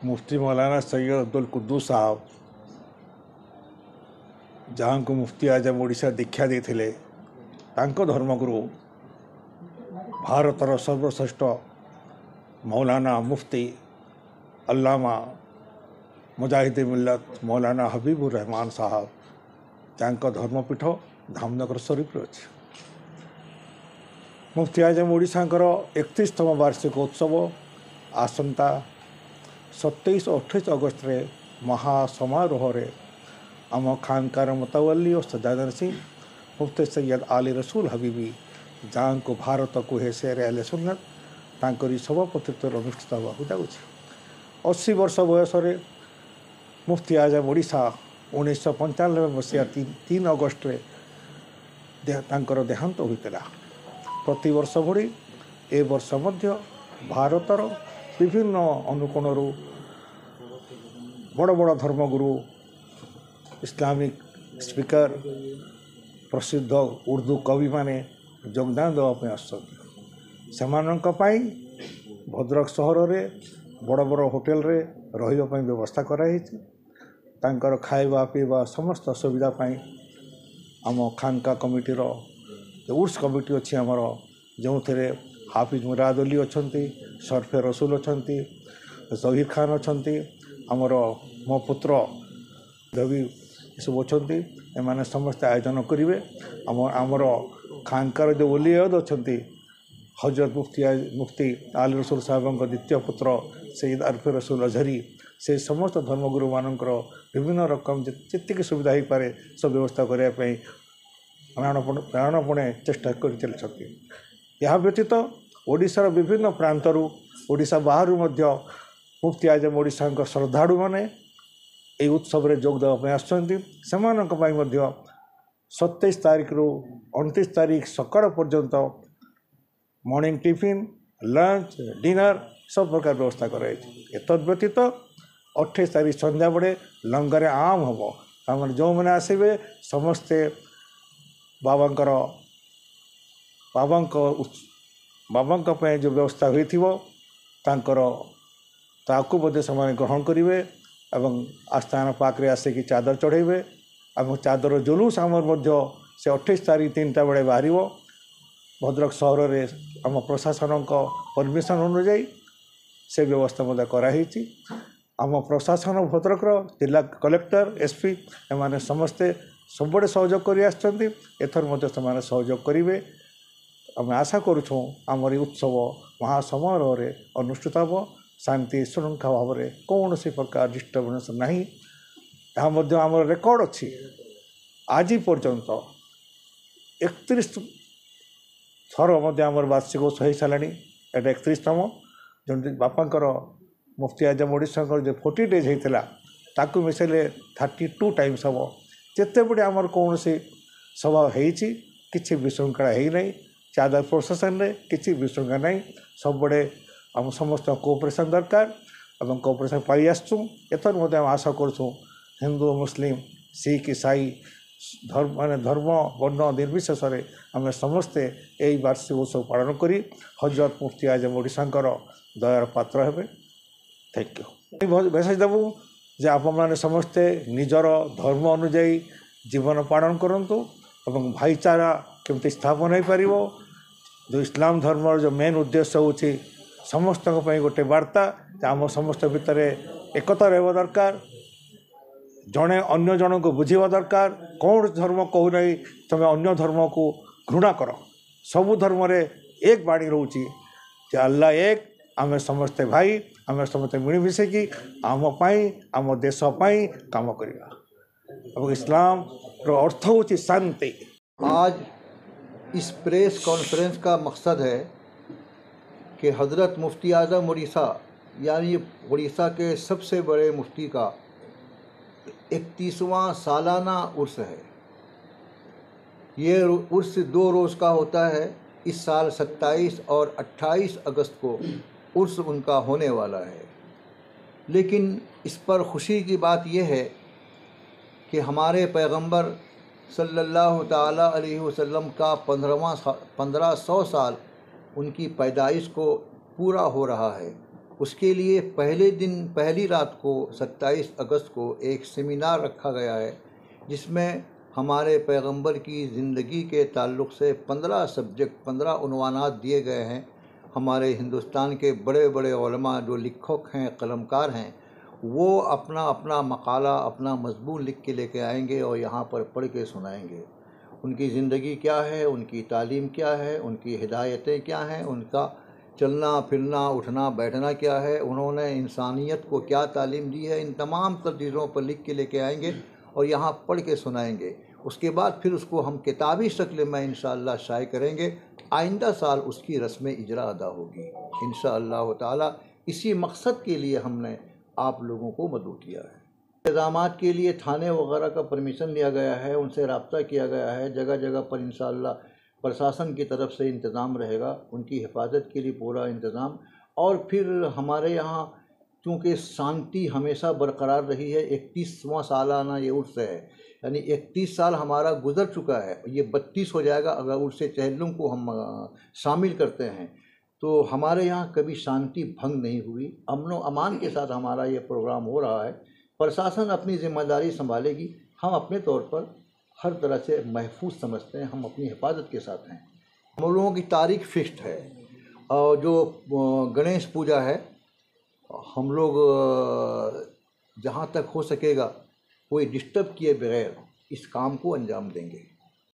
मुफ्ती मौलाना सैयद अब्दुल कुद्दूस साहब जहाँ को मुफ्ती आजम ओडिशा दीक्षा देते धर्मगुरु भारतर सर्वश्रेष्ठ मौलाना मुफ्ती अल्लामा मुजाहिद मिल्लत मौलाना हबीबुर रहमान साहब जहाँ धर्मपीठ धामनगर शरीफ अच्छे। मुफ्ती आजम ओडिशा 31तम वार्षिक उत्सव आसंता 27 और 28 अगस्त रे महासमारोह रे आम खानकार मुतवल्ली और सजादन सिंह मुफ्ती सैयद आली रसूल हबीबी जहाँ को भारत को हे शेर अहले सुन्नत तांकरी सभापतित्व अनुष्ठित होगा जाऊँगी। 80 वर्ष बयस मुफ्ती आजम ओडिशा 1995 मसीहा 3 अगस्त रे देहांत होता। प्रति वर्ष भरी ए वर्ष मध्य भारतर विभिन्न अनुकोणरू बड़ बड़ धर्मगुरु इस्लामिक स्पीकर प्रसिद्ध उर्दू कवि माने योगदान देवाई आसपाई भद्रक सहर में बड़ बड़ होटेल रे रही व्यवस्था कराई तांकर खाଇବା पीवा समस्त सुविधा आम खानका कमिटीर उर्स कमिटी अच्छी आमर जो थे हाफिज मुराद अली अच्छा सरफे रसूल अच्छा जहीर खान अच्छा आमर मो पुत्र देवी सब अच्छा एम समस्ते आयोजन करेंगे। आमर खानकार जो ओलियद अच्छा हजरत मुफ्ती आली रसूल साहब द्वितीय पुत्र सैयद अरफे रसूल अजहरी से समस्त धर्मगुरु मानकर विभिन्न रकम जी सुविधा हो पाए सब व्यवस्था करने प्राणपणे चेष्टा कर चलती। यह व्यतीत ओडिशार विभिन्न प्रांतरू ओडिशा बाहर मुफ्ती आजम ओडिशा श्रद्धालु मैंने ये उत्सव में जोग देवाई आसुँच। 27 तारीख रु 29 तारीख सकाळ पर्यंत मॉर्निंग टिफिन लंच डिनर सब प्रकार व्यवस्था कराई। एतद्व्यतीत 28 तारीख संध्या बड़े लंगर आम हम जो मैंने आसवे समस्ते बाबांकर जो व्यवस्था होता बोधे से ग्रहण करेंगे और आस्थान पाखे आसिक चादर चढ़ेबे और चादर जुलूस आमर से 28 तारीख 3टा बेले बाहर भद्रक सहर में आम प्रशासन परमिशन अनुजाई से व्यवस्था कराई। आम प्रशासन भद्रकर जिला कलेक्टर एसपी एमाने समस्ते सबुबड़े सहयोग कर एथर से सहयोग करेंगे। आम आशा करुँ आमर उत्सव महासमारोह रे अनुष्ठित हम शांति श्रृंखला भाव में कौन सी प्रकार डिस्टर्बेंस नहीं। यह आम रेकर्ड अच्छी आज पर्यंत 31 थर आमर वार्षिक उत्सव हो सारे एटा 31तम जो बापांकर मुफ्ती आजम ओडिशा जो 40 डेज होता ताकू मिसेले 32 टाइम्स हम जिते बड़े आमर कौन सी सभा होती विशृंखला है चादर प्रोसेसन में किसी विशृंखला नहीं सब बड़े आम समस्त कोऑपरेशन दरकार और कोऑपरेशन पाई आसुँ। एथर आशा करूँ हिंदू मुस्लिम सिख ईसाई धर्म वर्ण निर्विशेष आम समस्ते यही वार्षिक उत्सव पालन करी हजरत मुफ्ती आजम ओडिशा दयार पात्र हेबे। Thank you. मेसेज देवु जे आप समस्ते निजर धर्म अनुजाई जीवन पालन करंतु और भाईचारा केमती स्थापन हो पार जो इस्लाम धर्म जो मेन उद्देश्य होची समस्त गोटे वार्ता आम समस्त भितर एकता रहा दरकार जड़े अन्य जन को बुझा दरकार कौन धर्म कहूना तुम अन्य धर्म को घृणा कर सबु धर्म रे एक बाणी रोची अल्लाह एक आम समस्ते भाई आम समस्ते मिलमिशेकी आम देश काम करवा इस्लाम रो अर्थ होची शांति। आज इस प्रेस कॉन्फ्रेंस का मकसद है कि हज़रत मुफ्ती आज़म उड़ीसा यानी उड़ीसा के सबसे बड़े मुफ्ती का 31वां सालाना उर्स है। ये उर्स 2 रोज़ का होता है। इस साल 27 और 28 अगस्त को उर्स उनका होने वाला है। लेकिन इस पर खुशी की बात यह है कि हमारे पैगंबर सल्लल्लाहु ताला अलैहि वसल्लम का 1500 साल उनकी पैदाइश को पूरा हो रहा है। उसके लिए पहले दिन पहली रात को 27 अगस्त को एक सेमिनार रखा गया है, जिसमें हमारे पैगंबर की ज़िंदगी के ताल्लुक़ से 15 सब्जेक्ट 15 उन्वानात दिए गए हैं। हमारे हिंदुस्तान के बड़े बड़े उलमा जो लेखक हैं, कलमकार हैं, वो अपना अपना मकाला, अपना मज़मून लिख के लेके आएंगे और यहाँ पर पढ़ के सुनाएंगे। उनकी ज़िंदगी क्या है, उनकी तालीम क्या है, उनकी हिदायतें क्या हैं, उनका चलना फिरना उठना बैठना क्या है, उन्होंने इंसानियत को क्या तालीम दी है, इन तमाम चीज़ों पर लिख के लेके आएंगे और यहाँ पढ़ के सुनाएंगे। उसके बाद फिर उसको हम किताबी शक्ल में इंशाअल्लाह शाये करेंगे। आइंदा साल उसकी रस्म इजरा अदा होगी इंशाअल्लाह ताला। इसी मकसद के लिए हमने आप लोगों को मदऊ किया है। इंतज़ामात के लिए थाने वगैरह का परमिशन लिया गया है, उनसे रब्ता किया गया है। जगह जगह पर इंशाअल्लाह प्रशासन की तरफ से इंतज़ाम रहेगा, उनकी हिफाजत के लिए पूरा इंतज़ाम। और फिर हमारे यहाँ चूँकि शांति हमेशा बरकरार रही है, 31वां सालाना ये उर्स है, यानी 31 साल हमारा गुजर चुका है, ये 32 हो जाएगा अगर उर्स चहलुम को हम शामिल करते हैं। तो हमारे यहाँ कभी शांति भंग नहीं हुई, अमन व अमान के साथ हमारा ये प्रोग्राम हो रहा है। प्रशासन अपनी ज़िम्मेदारी संभालेगी, हम अपने तौर पर हर तरह से महफूज समझते हैं, हम अपनी हिफाजत के साथ हैं। हम लोगों की तारीख फिक्स्ड है और जो गणेश पूजा है, हम लोग जहाँ तक हो सकेगा कोई डिस्टर्ब किए बगैर इस काम को अंजाम देंगे।